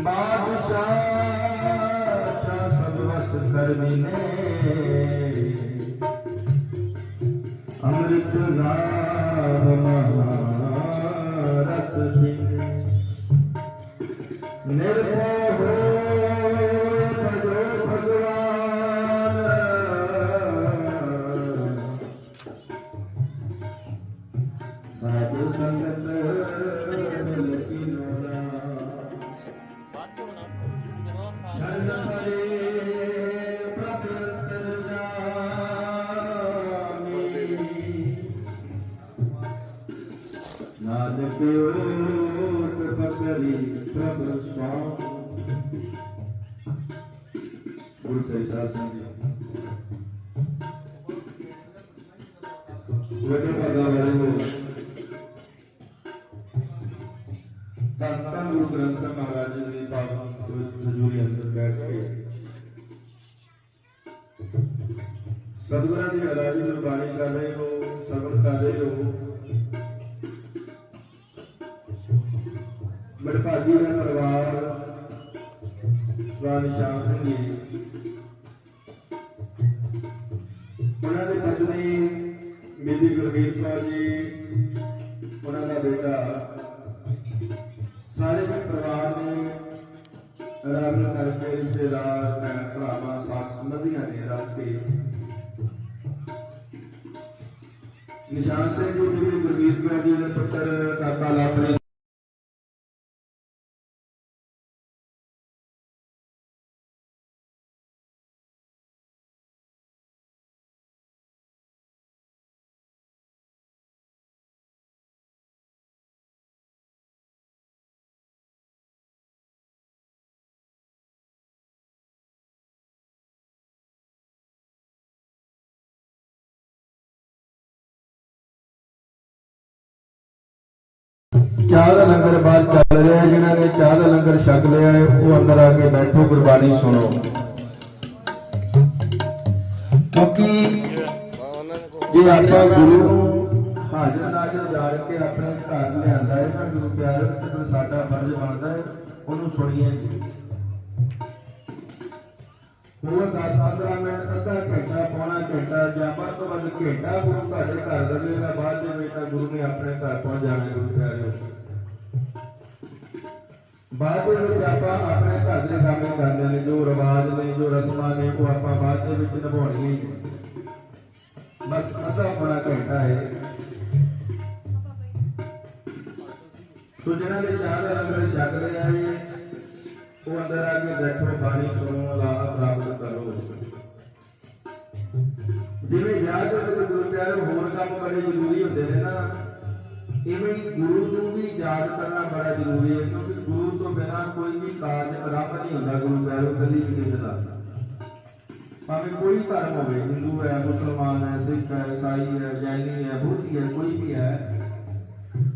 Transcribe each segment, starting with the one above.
बादशाह सब वस कर दीने अमृत नाम महारस दीने निर्भय हो भजो भगवान साधु संगत नानक ओट पकड़ी प्रभु स्वामी गुरु साहिब संग जी बड़े भागा वाले हो धन गुरु ग्रंथ साहिब महाराज जी की पावन हजूरी अंदर बैठ के सतगुਰਾਂ ਦੀ ਅਦਾਜੀ ਗੁਰਬਾਣੀ ਕਰ ਰਹੇ ਹੋ ਸਰਵਣ ਕਰ ਰਹੇ ਹੋ बड़े भागी का परिवार निशान सिंह जी उन्होंने पत्नी बीबी गुरमीत कौर जी उन्होंने बेटा सारे परिवार ने रल करके रिश्तेदार भैन भरावां साथ संबंधियां ने रल के निशान सिंह जी बीबी गुरमीत कौर जी के पुत्र काका लापरी चाह का लंगर बाहर चल रहा है जिन्होंने चाह का लंगर छक लिया है वो अंदर आके बैठो गुरबाणी सुनो क्योंकि जे आप गुरु हाजिर नाजिर जान के अपने घर लिया है ना गुरु प्यार फिर साडा फर्ज बनता है उन्होंने सुनिए वो 10-15 मिनट अद्धा घंटा पौना घंटा जामा तो वध घंटा गुरु तुहाडे घर देगा बाद गुरु ने अपने घर पहुंच जाना गुरु प्यारे बाद अपने घर के काम करते हैं जो रिवाज ने जो रस्मां ने वो आप बाद निभाने बस अद्धा पौना घंटा है तो जिन्होंने चाह का लंगर छक लिया है वो अंदर आके बैठो बाणी सुनो लाभ प्राप्त करो जिवें विआह दे विच गुरु प्यारे होर काम बड़े जरूरी होंदे ने ना इवें गुरु नूं भी याद करना बड़ा जरूरी है क्योंकि गुरु तो बिना कोई भी कार्य आरंभ नहीं होता गुरु प्यारे कभी भी किसी का भावें कोई धर्म हो हिंदू है मुसलमान है सिख है ईसाई है जैनी है बौद्ध है कोई भी है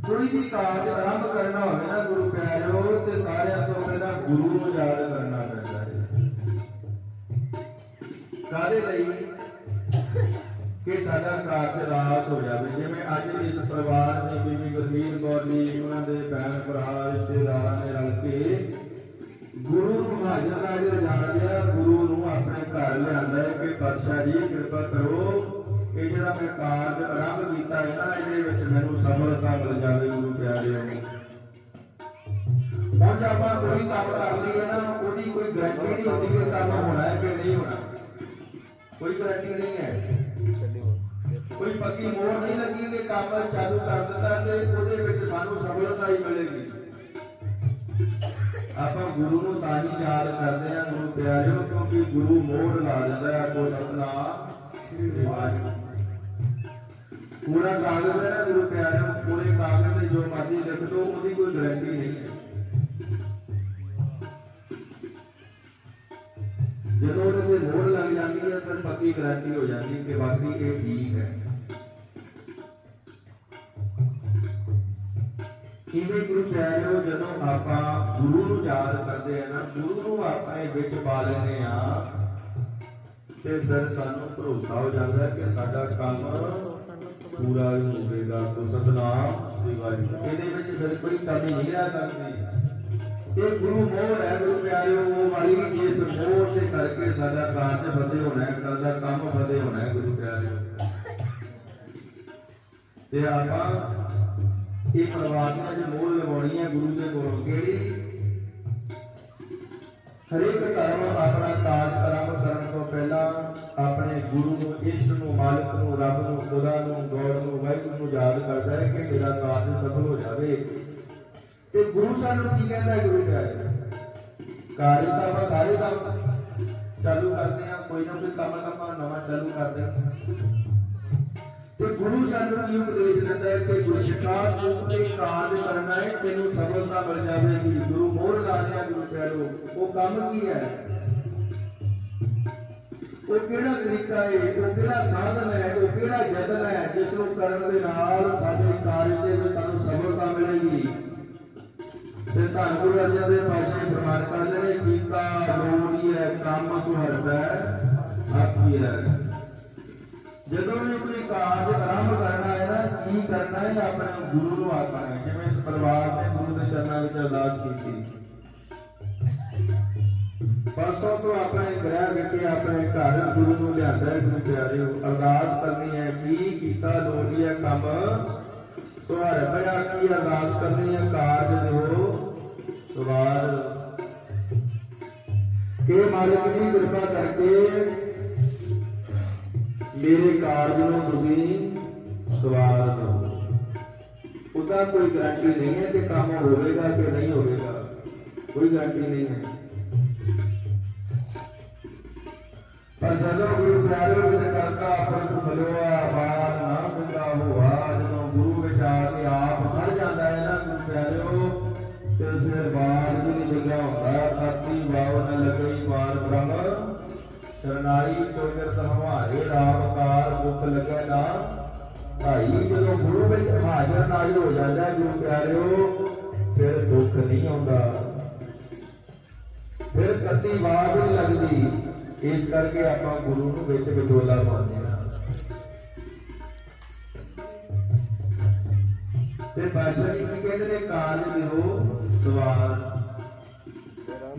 कोई भी कार्य आरंभ करना हो ना गुरु प्यारो तो सारे तो पहला गुरु को याद करना पैदा है कादे लई कि साडा कार्य रास हो जाए जिवें अज इस परिवार ने बीबी गुरमीत कौर जी उन्होंने भैन भरा रिश्तेदार ने रल के गुरु हाजिर नाजिर जान दिया गुरु अपने घर लिया है कि पातशाह जी कृपा करो ये जो मैं कार्य आरंभ किया है ना ये मैनू सफलता मिल जाए गुरु प्यारे हम जब आप कोई काम कर लीए ना कोई गारंटी नहीं होती कि काम होना है कि नहीं होना कोई गारंटी नहीं है कोई पक्की मोहर नहीं लगी कि काम चालू कर दिता तो सानू सफलता ही मिलेगी आप गुरु को तां ही याद करते हैं गुरु प्यारे क्योंकि गुरु मोहर ला देता है को सतनाम पूरा कागज है ना गुरु प्यारे पूरे कागज में जो मर्जी लिख दो उसकी कोई गारंटी नहीं है जो उन्हें मोहर लग जाती है फिर पक्की गारंटी हो जाती है कि वाकई ये ठीक है इवें गुरु प्यारे जो आप गुरु को याद करते हैं ना गुरु को अपने विच पा लेने तो फिर सानू भरोसा हो जाता है कि साडा काम पूरा ही होगा तो सतनाम श्री वाहिगुरू इहदे विच फिर कोई कमी नहीं रह सकती ये गुरु मोहर है गुरु प्यारे वो वाली इस मोहर के करके साडा कारज फतेह होना है, साडा काम फतेह होना है गुरु प्यारे। ते आपां ये परमात्मा जी मोहर लवाउणी है गुरु के कोलों किहड़ी हरेक धर्म अपना कारज आरंभ करने तो पहला अपने गुरु नूं, इष्ट नूं, मालिक नूं, रब नूं, खुदा नूं, गॉड नूं, वाहिगुरू नूं याद करता है कि मेरा कारज सफल हो जाए। ते गुरु सानूं की कहता है गुरु प्यारे कारज तां आपां सारे काम चालू करते हैं, कोई ना कोई काम आपां नवां चालू करते हैं। तो गुरु सानूं की उपदेश देता है कि गुरसिखा तूं ये कारज करना है तेनूं सफलता मिल जाएगी। गुरु मोहर ला रहा गुरु प्यारो वो काम की है, वो किहड़ा तरीका है, वो किहड़ा साधन है, वो किहड़ा यतन है जिस नूं करन दे नाल साडे कारज दे विच सानूं सफलता मिलेगी। ते धन गुरु अर्जन देव पातशाह फरमान करदे ने कीता लोड़ी है काम सुहरदा आखी है। जदों भी कोई कारज आरंभ करना है ना की करना है अपने गुरु नूं आखना है। जिवें इस परिवार ने गुरु के चरणों में अरदास की परसों तो अपने ग्रह विखे अपने घर गुरु नूं लिआंदा है गुरु प्यारे अरदास करनी है की कीता लोड़ी है काम सुहार पिया की अरदास करनी है कारज दिओ सवार के मालिक जी कृपा करके मेरे कारज नूं तुसीं सवार दो। उसका कोई गारंटी नहीं है कि काम होगा कि नहीं होगा, कोई गारंटी नहीं है। पर जदों गुरु प्यारे करता अपन खलोआ बार ना बिंदा हुआ जो गुरु विच आके आप खड़ जाता है ना गुरु प्यारे तो फिर बार भी नहीं बिंदा होता। धरती वाव न लगई बार ब्रह्म शरणाई तो जरत हमारे राम कार दुख लगे ना भाई। जो गुरु में हाजर नाजर हो जाता है गुरु प्यारे फिर दुख नहीं आता, फिर कति वार नहीं लगती। इस करके आप गुरु नूं विच विचोला पाते हैं। बादशाह जी कहते हैं कारज दिओ सवार।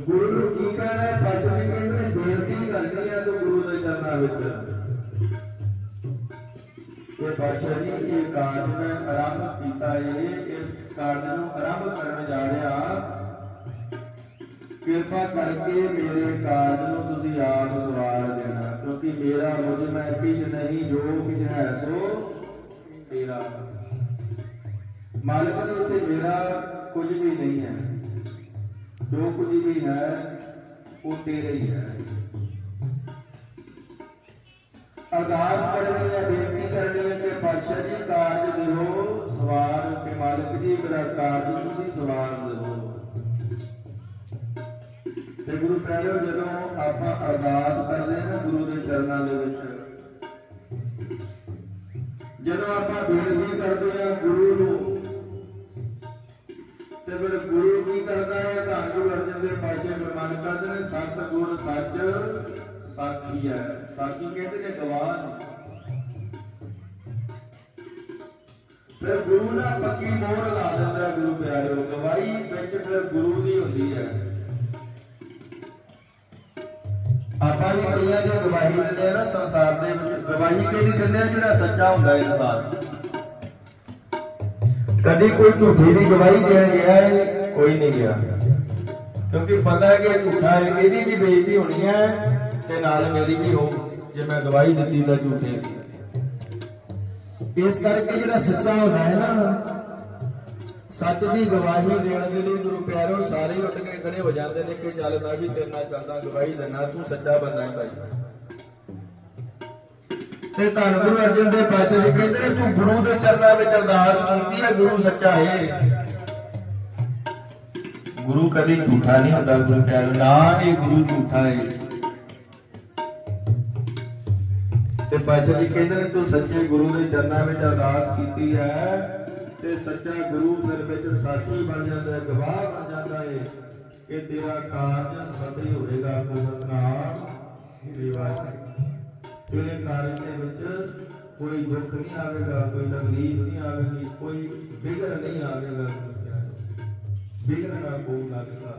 गुरु नूं की कहना है बादशाह जी कहते हैं बेनती करनी है तो गुरु के चरणों विच बादशाह जी ये कारज मैं आरंभ किया है, इस कारज नूं आरंभ करन जा रहा कृपा करके मेरे कारज नूं तुसीं आप सवार देना क्योंकि मेरा मुझ में किछ नहीं जो किछ है सो तेरा। मालिक जी उत्ते मेरा कुछ भी नहीं है, जो कुछ भी है वो तेरे ही है। अरदास करनी है बेनती करनी है कि पातशाह जी कारज दिओ सवार के मालिक जी मेरा कारज तुसीं सवार दिओ। ते गुरु प्यारे जदों आपां अरदास करदे ना गुरु के चरणों दे विच जदों आपां बेनती करदे आ गुरु नूं ते फिर गुरु की करदा है धन गुरु अर्जन देव पातशाह फरमान करदे ने सत गुर सच साखी है। साखी कहते ने गवाह। फिर गुरु ना पक्की मोहर ला दिंदा है गुरु प्यारे गवाही विच फिर गुरु दी हुंदी है। ਆਪਾਂ ਵੀ ਕਈਆਂ ਦੀ ਗਵਾਹੀ ਦਿੰਦੇ ਆ ਨਾ ਸੰਸਾਰ ਦੇ ਵਿੱਚ ਗਵਾਹੀ ਕਿਹਦੀ ਦਿੰਦੇ ਆ ਜਿਹੜਾ ਸੱਚਾ ਹੁੰਦਾ ਇਨਸਾਨ। ਕਦੀ ਕੋਈ ਝੂਠੀ ਦੀ ਗਵਾਹੀ ਦੇਣ ਗਿਆ ਹੈ ਕੋਈ ਨਹੀਂ ਗਿਆ ਕਿਉਂਕਿ ਪਤਾ ਹੈ ਕਿ ਝੂਠਾ ਹੈ ਇਹਦੀ ਵੀ ਬੇਇੱਜ਼ਤੀ ਹੋਣੀ ਹੈ ਤੇ ਨਾਲ ਮੇਰੀ ਵੀ ਹੋ ਜੇ ਮੈਂ ਗਵਾਹੀ ਦਿੱਤੀ ਤਾਂ ਝੂਠੇ ਦੀ। ਇਸ ਕਰਕੇ ਜਿਹੜਾ ਸੱਚਾ ਹੁੰਦਾ ਹੈ ਨਾ सच की गवाही देने के लिए गुरु प्यारों सारे उठ के खड़े हो जाते हैं कि चल मैं भी तेरे नाल चलदा गवाही देना तू सच्चा बनना है भाई। ते धन गुरु अर्जन देव पातशाह जी कहते हैं तू गुरु के चरणों में अरदास कीती है गुरु सच्चा है। गुरु कभी झूठा नहीं होता गुरु प्यारों ना ये गुरु झूठा है। ते पातशाह जी कहते हैं तू सच्चे गुरु के चरणों में अरदास कीती है ते सच्चा गुरु फिर विच साथी बन जाता है गवाह बन जाता है कि तेरा कारज फतेह होएगा। को सतनाम श्री वाहिगुरू। तेरे कारज के विच कोई दुख नहीं आवेगा, कोई तकलीफ नहीं आवेगी, कोई बिगड़ नहीं आवेगा, बिगड़ ना कोई लगेगा।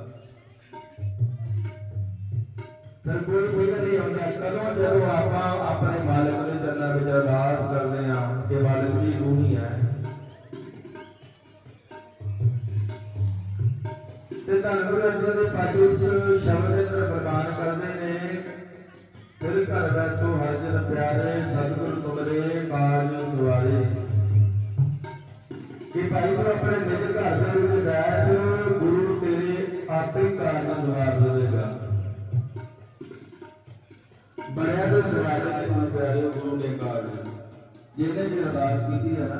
ਫਿਰ ਕੋਈ ਨਹੀਂ ਆਉਂਦਾ। ਕਦੋਂ ਜਦੋਂ ਆਪਾਂ ਆਪਣੇ ਮਾਲਕ ਦੇ ਚਰਨਾਂ ਵਿੱਚ ਅਰਦਾਸ ਕਰਦੇ ਹਾਂ ਕਿ ਮਾਲਕ ਜੀ ਤੂੰ ਹੀ ਹੈ, ਤੇ ਧੰਨ ਗੁਰੂ ਅਰਜਨ ਦੇਵ ਪਾਤਸ਼ਾਹ ਇਸ ਸ਼ਬਦ ਦੇ ਅੰਦਰ ਪ੍ਰਮਾਣ ਕਰਦੇ ਨੇ, ਫਿਰ ਘਰ ਬੈਠੋ ਹਰ ਜਨ ਪਿਆਰੇ ਸਤਿਗੁਰ ਤੁਮਰੇ ਕਾਜ ਸਵਾਰੇ। ਕਿ ਭਾਈ ਤੂੰ ਆਪਣੇ ਨਿਜ ਘਰ ਦੇ ਵਿੱਚ ਬੈਠ, ਗੁਰੂ ਤੇਰੇ ਆਪੇ ਹੀ ਕਾਜ ਸਵਾਰ ਦੇਵੇਗਾ। ਬਣਿਆ ਤੇ ਸਵਾਰੇ ਦੇ ਗੁਰੂ ਪਿਆਰੇ ਗੁਰੂ ਨੇ ਕਾਜ ਜਿਹਨੇ ਵੀ ਅਰਦਾਸ ਕੀਤੀ ਹੈ ਨਾ,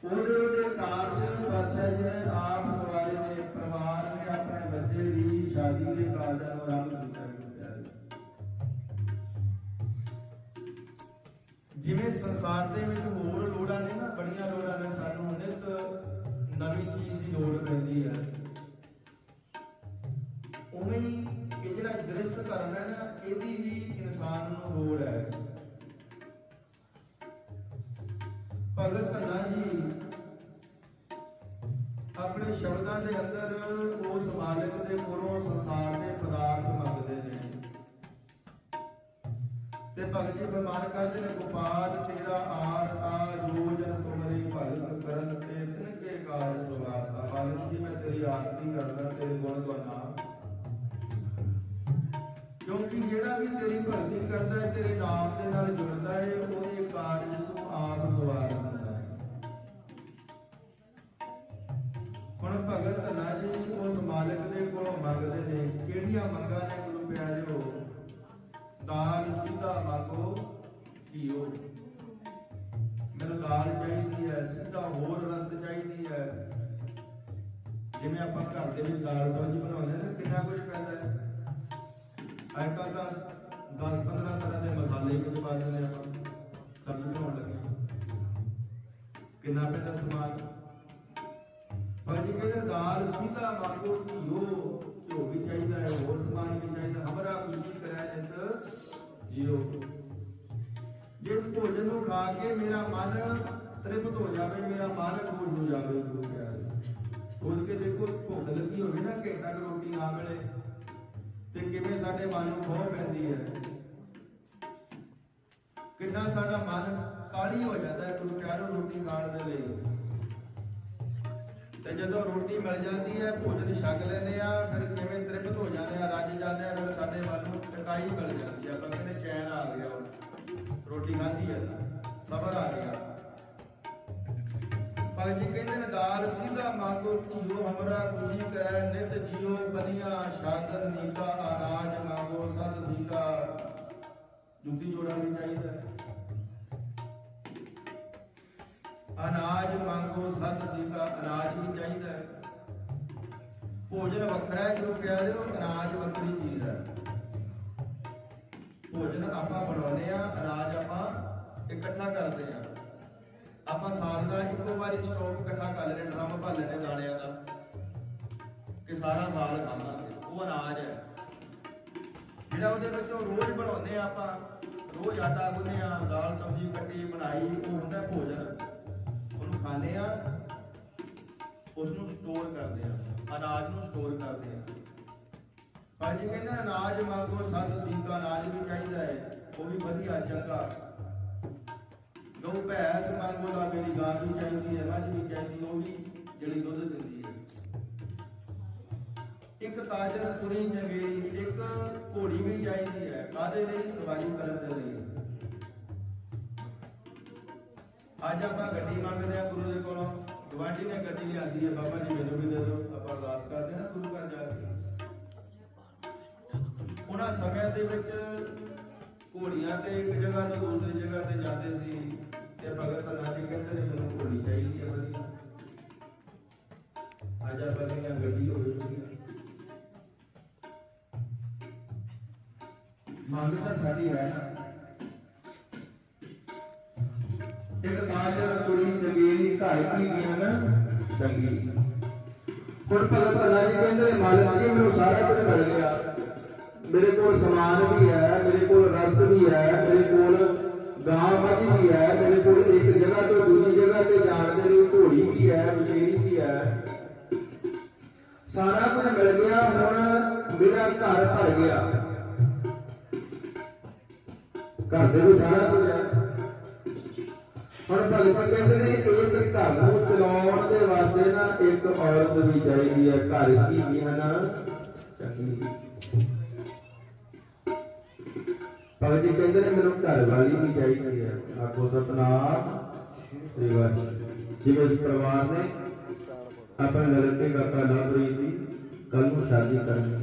ਉਹਦੇ ਕਾਰਜ ਪਾਤਸ਼ਾਹ ਜੀ ਨੇ ਆਪ ਸਵਾਰੇ ਨੇ, ਪਰਿਵਾਰ ਨੇ ਆਪਣੇ ਬੱਚੇ ਦੀ ਸ਼ਾਦੀ ਦੇ ਕਾਰਜਾਂ ਨੂੰ ਆਰੰਭ ਕੀਤਾ। ਜਿਵੇਂ ਸੰਸਾਰ ਦੇ ਵਿੱਚ ਹੋਰ ਲੋੜਾਂ ਨੇ ਨਾ, ਬੜੀਆਂ ਲੋੜਾਂ ਨੇ, ਸਾਨੂੰ ਨਿਤ ਨਵੀਂ ਚੀਜ਼ ਦੀ ਲੋੜ ਪੈਂਦੀ ਹੈ, ਉਵੇਂ ਹੀ ਇਹ ਜਿਹੜਾ ਗ੍ਰਸਥ ਧਰਮ ਹੈ ਨਾ, ਇਹਦੀ ਵੀ ਇਨਸਾਨ ਨੂੰ ਲੋੜ ਹੈ। ਭਗਤ ਧੰਨਾ ਜੀ ਆਪਣੇ ਸ਼ਬਦਾਂ ਦੇ ਅੰਦਰ ਉਸ ਮਾਲਕ ਦੇ ਕੋਲੋਂ ਸੰਸਾਰ ਦੇ ਪਦਾਰਥ ਮੰਗਦੇ ਨੇ, ਤੇ ਭਗਤ ਜੀ ਪ੍ਰਮਾਣ ਕਰਦੇ ਨੇ, ਗੋਪਾਲ ਤੇਰਾ ਆਰ ਆ ਜੋਜਨ ਤੁਮਰੀ ਭਗਤ ਕਰਨ ਤੇ ਤਿਨ ਕੇ ਕਾਜ ਸਵਾਰਤਾ। ਮਾਲਕ ਜੀ ਮੈਂ ਤੇਰੀ ਆਰਤੀ ਕਰਦਾ, ਤੇਰੇ ਗੁਣ ਗਾਉਣਾ, ਕਿਉਂਕਿ ਜਿਹੜਾ ਵੀ ਤੇਰੀ ਭਗਤੀ ਕਰਦਾ ਹੈ, ਤੇਰੇ ਨਾਮ ਦੇ ਨਾਲ ਜੁੜਦਾ ਹੈ, ਉਹਦੇ ਕਾਰਜ ਤੂੰ ਆਪ ਸਵਾਰ ਦਿੰਦਾ ਹੈ। ਹੁਣ ਭਗਤ ਧੰਨਾ ਜੀ ਉਸ ਮਾਲਕ ਦੇ ਕੋਲੋਂ ਮੰਗਦੇ ਨੇ, ਕਿਹੜੀਆਂ ਮੰਗਾਂ ਨੇ ਗੁਰੂ ਪਿਆਰਿਓ? ਦਾਲ ਸਿੱਧਾ ਮੰਗੋ ਪੀਓ। ਮੈਨੂੰ ਦਾਲ ਚਾਹੀਦੀ ਹੈ, ਸਿੱਧਾ ਹੋਰ ਰਸਤ ਚਾਹੀਦੀ ਹੈ। ਜਿਵੇਂ ਆਪਾਂ ਘਰ ਦੇ ਵਿੱਚ ਦਾਲ ਸਬਜ਼ੀ ਬਣਾਉਂਦੇ ਨੇ, ਕਿੰਨਾ ਕੁਝ ਪੈਂਦਾ ਹੈ। ਅੱਜ ਕੱਲ੍ਹ ਤਾਂ 10-15 ਤਰ੍ਹਾਂ ਦੇ ਮਸਾਲੇ ਕੁਝ ਪਾ ਦਿੰਦੇ ਆਪਾਂ ਸਬਜ਼ੀ ਬਣਾਉਣ ਲੱਗੇ, ਕਿੰਨਾ ਪੈਂਦਾ ਸਮਾਨ। ਪਰ ਜੀ ਕਹਿੰਦੇ ਦਾਲ ਸਿੱਧਾ ਮੰਗੋ ਘਿਓ, ਘਿਓ ਵੀ ਚਾਹੀਦਾ ਹੈ, ਹੋਰ ਸਮਾਨ ਵੀ ਚਾਹੀਦਾ। ਹਮਰਾ ਖੁਸ਼ੀ ਕਰਿਆ ਜਿਤ ਜੀਓ। ਜਿਸ ਭੋਜਨ ਨੂੰ ਖਾ ਕੇ ਮੇਰਾ ਮਨ ਤ੍ਰਿਪਤ ਹੋ ਜਾਵੇ, ਮੇਰਾ ਮਨ ਖੁਸ਼ ਹੋ ਜਾਵੇ। ਗੁਰੂ ਪਿਆਰੇ ਸੋਚ ਕੇ ਦੇਖੋ, ਭੁੱਖ ਲੱਗੀ ਹੋਵੇ ਨਾ, ਘੰਟਾ ਕੁ ਰੋਟੀ ਨਾ ਮਿਲੇ ਤੇ ਕਿਵੇਂ ਸਾਡੇ ਮਨ ਨੂੰ ਖੋਹ ਪੈਂਦੀ ਹੈ, ਕਿੰਨਾ ਸਾਡਾ ਮਨ ਕਾਲੀ ਹੋ ਜਾਂਦਾ ਹੈ ਗੁਰੂ ਪਿਆਰੋ ਰੋਟੀ ਖਾਣ ਦੇ ਲਈ। ਤੇ ਜਦੋਂ ਰੋਟੀ ਮਿਲ ਜਾਂਦੀ ਹੈ, ਭੋਜਨ ਛਕ ਲੈਂਦੇ ਆ, ਫਿਰ ਕਿਵੇਂ ਤ੍ਰਿਪਤ ਹੋ ਜਾਂਦੇ ਆ, ਰੱਜ ਜਾਂਦੇ ਆ, ਫਿਰ ਸਾਡੇ ਮਨ ਨੂੰ ਟਿਕਾਈ ਮਿਲ ਜਾਂਦੀ ਹੈ। ਆਪਾਂ ਕਹਿੰਦੇ ਚੈਨ ਆ ਗਿਆ, ਰੋਟੀ ਖਾਧੀ ਹੈ ਤਾਂ ਸਬਰ ਆ ਗਿਆ। ਭਗਤ ਜੀ ਕਹਿੰਦੇ ਨੇ ਦਾਲ ਸਿੱਧਾ ਮੰਗੋ ਘਿਓ, ਹਮਰਾ ਖੁਸ਼ੀ ਕਰੈ ਨਿਤ ਜੀਓ। ਬਨੀਆਂ ਸ਼ਾਦਨ ਨੀਕਾ ਅਨਾਜ ਮੰਗੋ ਸਤ ਸੀਤਾ। ਜੁੱਤੀ ਜੋੜਾ ਵੀ ਚਾਹੀਦਾ, ਅਨਾਜ ਮੰਗੋ ਸਤ ਸੀਤਾ, ਅਨਾਜ ਵੀ ਚਾਹੀਦਾ। ਭੋਜਨ ਵੱਖਰਾ ਹੈ ਗੁਰੂ ਪਿਆਰਿਓ, ਅਨਾਜ ਵੱਖਰੀ ਚੀਜ਼ ਹੈ। ਭੋਜਨ ਆਪਾਂ ਬਣਾਉਂਦੇ ਆ, ਅਨਾਜ ਆਪਾਂ ਇਕੱਠਾ ਕਰਦੇ ਆ। ਆਪਾਂ ਸਾਲ ਦਾ ਇੱਕੋ ਵਾਰੀ ਸਟਾਕ ਇਕੱਠਾ ਕਰ ਲੈਣੇ, ਡਰਮ ਭਰ ਲੈਣੇ ਦਾਣਿਆਂ ਦਾ, ਕਿ ਸਾਰਾ ਸਾਲ ਖਾਵਾਂਗੇ। ਉਹ ਅਨਾਜ ਹੈ ਜਿਹੜਾ ਉਹਦੇ ਵਿੱਚੋਂ ਰੋਜ਼ ਬਣਾਉਂਦੇ ਆ, ਆਪਾਂ ਰੋਜ਼ ਆਟਾ ਗੁੰਨ੍ਹਦੇ ਆ, ਦਾਲ ਸਬਜ਼ੀ ਕੱਟੀ ਬਣਾਈ, ਉਹ ਹੁੰਦਾ ਭੋਜਨ। ਉਹਨੂੰ ਖਾਂਦੇ ਆ, ਉਸ ਨੂੰ ਸਟੋਰ ਕਰਦੇ ਆ, ਅਨਾਜ ਨੂੰ ਸਟੋਰ ਕਰਦੇ ਆ। ਭਾਜੀ ਕਹਿੰਦੇ ਅਨਾਜ ਮੰਗੋ ਸਤ ਸੀਤਾ, ਅਨਾਜ ਵੀ ਚਾਹੀਦਾ ਹੈ, ਉਹ ਵੀ ਵਧੀਆ ਚੰਗਾ। ਗਊ ਭੈਂਸ ਮੰਗੋ ਲਾ, ਮੇਰੀ ਗਾਂ ਵੀ ਚਾਹੀਦੀ ਹੈ, ਮੱਝ ਵੀ ਚਾਹੀਦੀ, ਉਹ ਵੀ ਜਿਹੜੀ ਦੁੱਧ ਦਿੰਦੀ ਹੈ। ਇੱਕ ਤਾਜਰ ਤੁਰੀ ਚੰਗੇਰੀ, ਇੱਕ ਘੋੜੀ ਵੀ ਚਾਹੀਦੀ ਹੈ। ਕਾਹਦੇ ਲਈ? ਸਵਾਰੀ ਕਰਨ ਦੇ ਲਈ। ਅੱਜ ਆਪਾਂ ਗੱਡੀ ਮੰਗਦੇ ਆ ਗੁਰੂ ਦੇ ਕੋਲੋਂ, ਗੁਆਂਢੀ ਨੇ ਗੱਡੀ ਲਿਆਂਦੀ ਹੈ, ਬਾਬਾ ਜੀ ਮੈਨੂੰ ਵੀ ਦੇ ਦਿਓ, ਆਪਾਂ ਅਰਦਾਸ ਕਰਦੇ ਨਾ ਗੁਰੂ ਘਰ ਜਾ ਕੇ। ਉਹਨਾਂ ਸਮਿਆਂ ਦੇ ਵਿੱਚ ਘੋੜੀਆਂ ਤੇ ਇੱਕ ਜਗ੍ਹਾ ਤੋਂ ਦੂਸਰੀ ਜਗ੍ਹਾ ਤੇ ਜਾਂਦੇ ਸੀ, ਤੇ ਭਗਤ ਧੰਨਾ ਜੀ ਕਹਿੰਦੇ ਨੇ ਮੈਨੂੰ ਘੋੜੀ ਚਾਹੀਦੀ ਹੈ ਵਧੀਆ। ਅੱਜ ਆਪਾਂ ਦੀਆਂ ਗੱਡੀ ਹੋ ਗਈ। ਮੰਗ ਤਾਂ ਸਾਡੀ ਹੈ ਨਾ, ਇੱਕ ਤਾਜਰ ਕੁੜੀ ਚੰਗੇਰੀ, ਘਰ ਕੀ ਗਿਆਨ ਚੰਗੀ। ਹੁਣ ਭਗਤ ਧੰਨਾ ਜੀ ਕਹਿੰਦੇ ਮਾਲਕ ਜੀ ਮੈਨੂੰ ਸਾਰਾ ਕੁਝ ਮਿਲ ਗਿਆ, ਮੇਰੇ ਕੋਲ ਸਮਾਨ ਵੀ ਹੈ, ਮੇਰੇ ਕੋਲ ਰਸਤ ਵੀ ਹੈ, ਮੇਰੇ ਕੋਲ ਗਾਂ ਮੱਝ ਵੀ ਹੈ, ਮੇਰੇ ਕੋਲ ਇੱਕ ਜਗ੍ਹਾ ਤੋਂ ਦੂਜੀ ਜਗ੍ਹਾ ਤੇ ਜਾਣ ਦੇ ਲਈ ਘੋੜੀ ਵੀ ਹੈ, ਬਸ਼ੇਰੀ ਵੀ ਹੈ, ਸਾਰਾ ਕੁਝ ਮਿਲ ਗਿਆ। ਹੁਣ ਮੇਰਾ ਮੇਰਾ ਘਰ ਭਰ ਗਿਆ, ਘਰ ਦੇ ਵਿੱਚ ਸਾਰਾ ਕੁਝ ਹੈ। ਹੁਣ ਭਗਤ ਕਹਿੰਦੇ ਨੇ ਇਸ ਘਰ ਨੂੰ ਚਲਾਉਣ ਦੇ ਵਾਸਤੇ ਨਾ ਇੱਕ ਔਰਤ ਵੀ ਚਾਹੀਦੀ ਹੈ। ਘਰ ਕੀ ਹੈ ਨਾ ਚੰਗੀ। ਭਗਤ ਜੀ ਕਹਿੰਦੇ ਨੇ ਮੈਨੂੰ ਘਰ ਵਾਲੀ ਵੀ ਚਾਹੀਦੀ ਹੈ। ਆਖੋ ਸਤਨਾਮ ਸ੍ਰੀ ਵਾਹਿਗੁਰੂ। ਜਿਵੇਂ ਇਸ ਪਰਿਵਾਰ ਨੇ ਆਪਣੇ ਲੜਕੇ ਕਾਕਾ ਲਵਪ੍ਰੀਤ ਦੀ ਕੱਲ ਨੂੰ ਸ਼ਾਦੀ ਕਰਨੀ ਹੈ,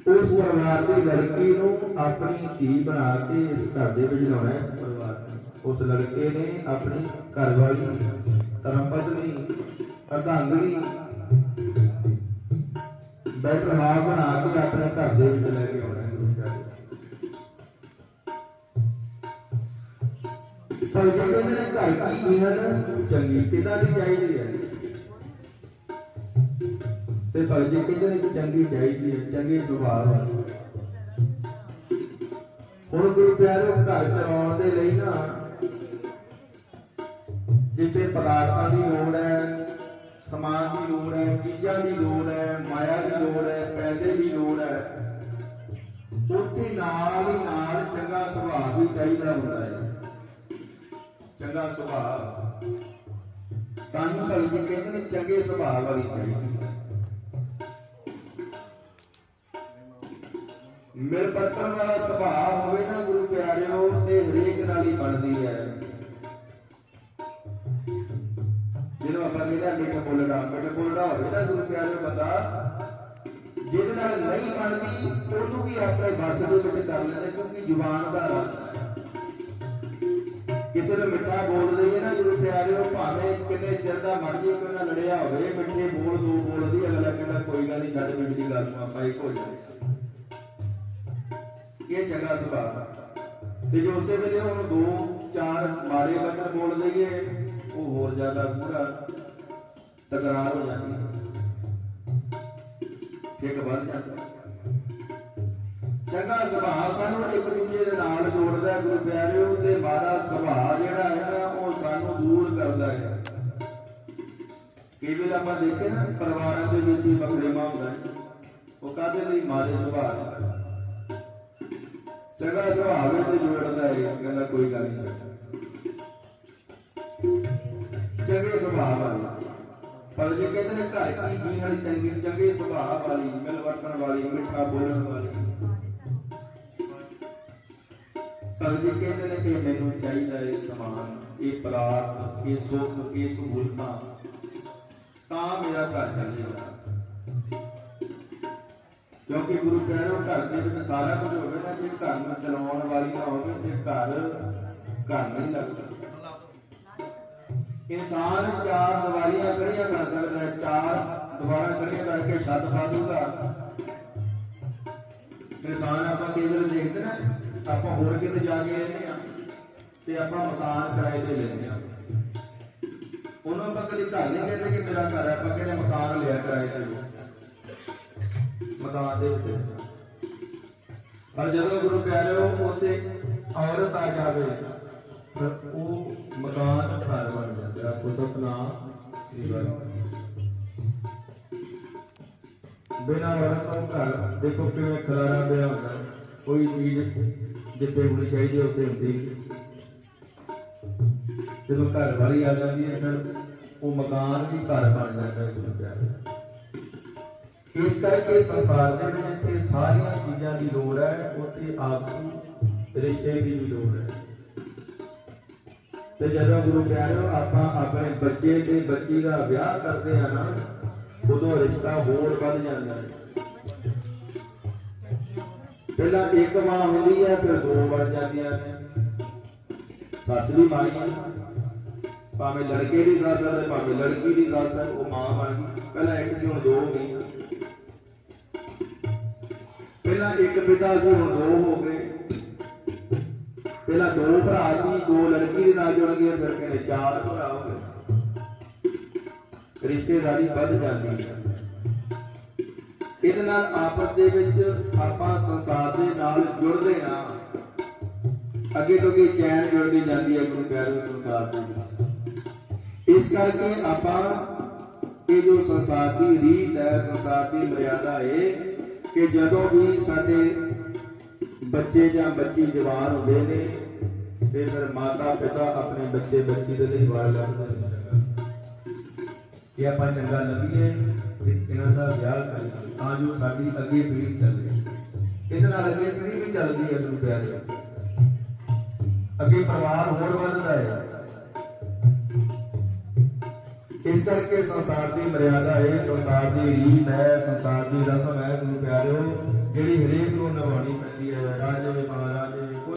ਉਸ ਪਰਿਵਾਰ ਦੀ ਲੜਕੀ ਨੂੰ ਆਪਣੀ ਧੀ ਬਣਾ ਕੇ ਇਸ ਘਰ ਦੇ ਵਿੱਚ ਲਾਉਣਾ ਹੈ। ਇਸ ਪਰਿਵਾਰ ਨੂੰ ਉਸ ਲੜਕੇ ਨੇ ਆਪਣੀ ਘਰਵਾਲੀ ਧਰਮ ਪਤਨੀ ਅਰਧਾਂਗਣੀ ਬੈਠਾ ਬਣਾ ਕੇ ਆਪਣੇ ਘਰ ਦੇ ਵਿੱਚ ਲੈ ਕੇ ਆਉਣਾ ਹੈ। ਗੁਰੂ ਸਾਹਿਬ ਪਰ ਜਿਹੜੇ ਨੇ ਘਰ ਕੀ ਹਨ ਚੰਗੀ ਕਿਦਾਂ ਦੀ ਚਾਹੀਦੀ ਹੈ ਤੇ ਭਗਤ ਜੀ ਕਹਿੰਦੇ ਨੇ ਚੰਗੀ ਚਾਹੀਦੀ ਹੈ, ਚੰਗੇ ਸੁਭਾਅ। ਹੁਣ ਗੁਰੂ ਪਿਆਰੋ ਘਰ ਚਲਾਉਣ ਦੇ ਲਈ ਨਾ ਜਿੱਥੇ ਪਦਾਰਥਾਂ ਦੀ ਲੋੜ ਹੈ, ਸਮਾਨ ਦੀ ਲੋੜ ਹੈ, ਚੀਜ਼ਾਂ ਦੀ ਲੋੜ ਹੈ, ਮਾਇਆ ਦੀ ਲੋੜ ਹੈ, ਪੈਸੇ ਦੀ ਲੋੜ ਹੈ, ਉੱਥੇ ਨਾਲ ਹੀ ਨਾਲ ਚੰਗਾ ਸੁਭਾਅ ਵੀ ਚਾਹੀਦਾ ਹੁੰਦਾ ਹੈ। ਚੰਗਾ ਸੁਭਾਅ ਤਾਂ ਹੀ ਭਗਤ ਜੀ ਕਹਿੰਦੇ ਨੇ ਚੰਗੇ ਸੁਭਾਅ ਵਾਲੀ ਚਾਹੀਦੀ। ਮਿਲ ਵਰਤਣ ਵਾਲਾ ਸੁਭਾਅ ਹੋਵੇ ਨਾ ਗੁਰੂ ਪਿਆਰਿਓ ਤੇ ਹਰੇਕ ਨਾਲ ਹੀ ਬਣਦੀ ਹੈ। ਜਿਹਨੂੰ ਆਪਾਂ ਕਹਿੰਦੇ ਮਿੱਠਾ ਬੋਲਣਾ ਹੋਵੇ ਨਾ ਗੁਰੂ ਪਿਆਰਿਓ ਬੰਦਾ, ਜਿਹਦੇ ਨਾਲ ਨਹੀਂ ਬਣਦੀ ਉਹਨੂੰ ਵੀ ਆਪਣੇ ਵਸ ਦੇ ਵਿੱਚ ਕਰ ਲੈਂਦੇ, ਕਿਉਂਕਿ ਜ਼ੁਬਾਨ ਦਾ ਰਸ ਹੈ। ਕਿਸੇ ਨੂੰ ਮਿੱਠਾ ਬੋਲ ਦਈਏ ਨਾ ਗੁਰੂ ਪਿਆਰਿਓ, ਭਾਵੇਂ ਕਿੰਨੇ ਚਿਰ ਦਾ ਮਰਜ਼ੀ ਕੋਈ ਨਾਲ ਲੜਿਆ ਹੋਵੇ, ਮਿੱਠੇ ਬੋਲ ਦੋ ਬੋਲਦੀ, ਅਗਲਾ ਕਹਿੰਦਾ ਕੋਈ ਗੱਲ ਨਹੀਂ, ਸਾਡੇ ਪਿੰਡ ਦੀ ਗੱਲ ਨੂੰ ਆਪਾਂ ਇੱਕ ਹੋ ਜਾਂਦੇ। ਇਹ ਚੰਗਾ ਸੁਭਾਅ। ਤੇ ਜੇ ਉਸੇ ਵੇਲੇ ਉਹਨੂੰ 2-4 ਮਾੜੇ ਵਚਨ ਬੋਲ ਦਈਏ, ਉਹ ਹੋਰ ਜ਼ਿਆਦਾ ਪੂਰਾ ਤਕਰਾਰ ਹੋ ਜਾਂਦੀ ਹੈ, ਠੀਕ ਵੱਧ ਜਾਂਦਾ। ਚੰਗਾ ਸੁਭਾਅ ਸਾਨੂੰ ਇੱਕ ਦੂਜੇ ਦੇ ਨਾਲ ਜੋੜਦਾ ਹੈ ਗੁਰੂ ਪਿਆਰਿਓ, ਤੇ ਮਾੜਾ ਸੁਭਾਅ ਜਿਹੜਾ ਹੈ ਨਾ ਉਹ ਸਾਨੂੰ ਦੂਰ ਕਰਦਾ ਹੈ। ਕਈ ਵੇਲੇ ਆਪਾਂ ਦੇਖੇ ਨਾ ਪਰਿਵਾਰਾਂ ਦੇ ਵਿੱਚ ਹੀ ਵਖਰੇਵਾਂ ਹੁੰਦਾ ਹੈ, ਉਹ ਕਾਹਦੇ ਲਈ? ਮਾੜੇ ਸੁਭਾਅ ਦਾ। ਚੰਗਾ ਸੁਭਾਅ ਵਿੱਚ ਜੋੜਦਾ ਹੈ, ਕਹਿੰਦਾ ਕੋਈ ਗੱਲ ਨਹੀਂ। ਚੰਗੇ ਸੁਭਾਅ ਵਾਲੀ ਪਰ ਜੇ ਕਹਿੰਦੇ ਨੇ ਘਰ ਕੀ ਵਾਲੀ ਚੰਗੀ, ਚੰਗੇ ਸੁਭਾਅ ਵਾਲੀ, ਮਿਲ ਵਰਤਣ ਵਾਲੀ, ਮਿੱਠਾ ਬੋਲਣ ਵਾਲੀ। ਪਰ ਜੇ ਕਹਿੰਦੇ ਨੇ ਕਿ ਮੈਨੂੰ ਚਾਹੀਦਾ ਇਹ ਸਮਾਨ, ਇਹ ਪਦਾਰਥ, ਇਹ ਸੁੱਖ, ਇਹ ਸਹੂਲਤਾਂ, ਤਾਂ ਮੇਰਾ ਘਰ ਚੱਲੇਗਾ। ਕਿਉਂਕਿ ਗੁਰੂ ਪਿਆਰਿਓ ਘਰ ਦੇ ਵਿੱਚ ਸਾਰਾ ਕੁਝ ਹੋਵੇ ਨਾ, ਜੇ ਘਰ ਨੂੰ ਚਲਾਉਣ ਵਾਲੀ ਨਾ ਹੋਵੇ ਤੇ ਘਰ ਨਹੀਂ ਲੱਗਦਾ। ਇਨਸਾਨ 4 ਦੀਵਾਰੀਆਂ ਖੜੀਆਂ ਕਰ ਸਕਦਾ ਹੈ, 4 ਦੀਵਾਰਾਂ ਖੜੀਆਂ ਕਰਕੇ ਛੱਤ ਪਾ ਦੂਗਾ। ਇਨਸਾਨ ਆਪਾਂ ਕਈ ਵਾਰ ਦੇਖਦੇ ਨਾ, ਆਪਾਂ ਹੋਰ ਕਿਤੇ ਜਾ ਕੇ ਰਹਿੰਦੇ ਹਾਂ ਤੇ ਆਪਾਂ ਮਕਾਨ ਕਿਰਾਏ ਤੇ ਲੈਂਦੇ ਹਾਂ। ਉਹਨੂੰ ਆਪਾਂ ਕਦੇ ਘਰ ਨਹੀਂ ਕਹਿੰਦੇ ਕਿ ਮੇਰਾ ਘਰ ਹੈ, ਆਪਾਂ ਕਹਿੰਦੇ ਮਕਾਨ ਲਿਆ ਕਿਰਾਏ ਤੇ, ਮਕਾਨ ਦੇ ਉੱਤੇ। ਪਰ ਜਦੋਂ ਗੁਰੂ ਪਿਆਰਿਓ ਉੱਥੇ ਔਰਤ ਆ ਜਾਵੇ ਤਾਂ ਉਹ ਮਕਾਨ ਘਰ ਬਣ ਜਾਂਦਾ। ਆਪੋ ਸਤਨਾਮ ਸ੍ਰੀ ਵਾਹਿਗੁਰੂ। ਬਿਨਾਂ ਔਰਤ ਤੋਂ ਘਰ ਦੇਖੋ ਕਿਵੇਂ ਖਲਾਰਾ ਪਿਆ ਹੁੰਦਾ, ਕੋਈ ਚੀਜ਼ ਜਿੱਥੇ ਹੋਣੀ ਚਾਹੀਦੀ ਉੱਥੇ ਹੁੰਦੀ। ਜਦੋਂ ਘਰ ਵਾਲੀ ਆ ਜਾਂਦੀ ਹੈ ਫਿਰ ਉਹ ਮਕਾਨ ਵੀ ਘਰ ਬਣ ਜਾਂਦਾ ਹੈ ਗੁਰੂ ਪਿਆਰਿਓ। ਇਸ ਕਰਕੇ ਸੰਸਾਰ ਦੇ ਵਿੱਚ ਜਿੱਥੇ ਸਾਰੀਆਂ ਚੀਜ਼ਾਂ ਦੀ ਲੋੜ ਹੈ, ਉੱਥੇ ਆਪਸੀ ਰਿਸ਼ਤੇ ਦੀ ਵੀ ਲੋੜ ਹੈ। ਤੇ ਜਦੋਂ ਗੁਰੂ ਪਿਆਰਿਓ ਆਪਾਂ ਆਪਣੇ ਬੱਚੇ ਤੇ ਬੱਚੀ ਦਾ ਵਿਆਹ ਕਰਦੇ ਆ ਨਾ, ਉਦੋਂ ਰਿਸ਼ਤਾ ਹੋਰ ਵੱਧ ਜਾਂਦਾ ਹੈ। ਪਹਿਲਾਂ ਇੱਕ ਮਾਂ ਹੁੰਦੀ ਹੈ, ਫਿਰ 2 ਬਣ ਜਾਂਦੀਆਂ ਨੇ। ਸੱਸ ਵੀ ਮਾਂ ਹੀ ਹੈ, ਭਾਵੇਂ ਲੜਕੇ ਦੀ ਸੱਸ ਹੈ ਤੇ ਭਾਵੇਂ ਲੜਕੀ ਦੀ ਸੱਸ ਹੈ, ਉਹ ਮਾਂ ਬਣ ਗਈ। ਪਹਿਲਾਂ ਇੱਕ ਸੀ, ਹੁਣ 2 ਹੋ ਗਈਆਂ। ਪਹਿਲਾਂ ਇੱਕ ਪਿਤਾ ਸੀ, ਹੁਣ 2 ਹੋ ਗਏ। ਪਹਿਲਾਂ 2 ਭਰਾ ਸੀ, 2 ਲੜਕੀ ਦੇ ਨਾਲ ਜੁੜ ਗਏ, ਫਿਰ ਕਹਿੰਦੇ 4 ਭਰਾ ਹੋ ਗਏ। ਰਿਸ਼ਤੇਦਾਰੀ ਵੱਧ ਜਾਂਦੀ ਹੈ। ਇਹਦੇ ਨਾਲ ਆਪਸ ਦੇ ਵਿੱਚ ਆਪਾਂ ਸੰਸਾਰ ਦੇ ਨਾਲ ਜੁੜਦੇ ਹਾਂ, ਅੱਗੇ ਤੋਂ ਅੱਗੇ ਚੈਨ ਜੁੜਦੀ ਜਾਂਦੀ ਹੈ ਗੁਰੂ ਪਿਆਰਿਓ ਸੰਸਾਰ ਦੇ ਵਿੱਚ। ਇਸ ਕਰਕੇ ਆਪਾਂ ये जो संसार की रीत है, संसार की मर्यादा है कि जदों भी साडे बच्चे या बच्ची जवान होंदे ने ते फिर माता पिता अपने बच्चे बच्ची दे लिए वार लाते कि आपां चंगा लभीए ते इन्हां दा विआह करीए तां जो साडी अगे पीढ़ी चले। इहदे नाल अगे पीढ़ी भी चलदी है गुरु प्यारे, अगे परिवार होर वधदा है। इस करके संसार की मर्यादा है, संसार की रीत है, संसार की रस्म है गुरु प्यारिओ, जिहड़ी हरेक नूं निभाउणी पैंदी है। राजे महाराज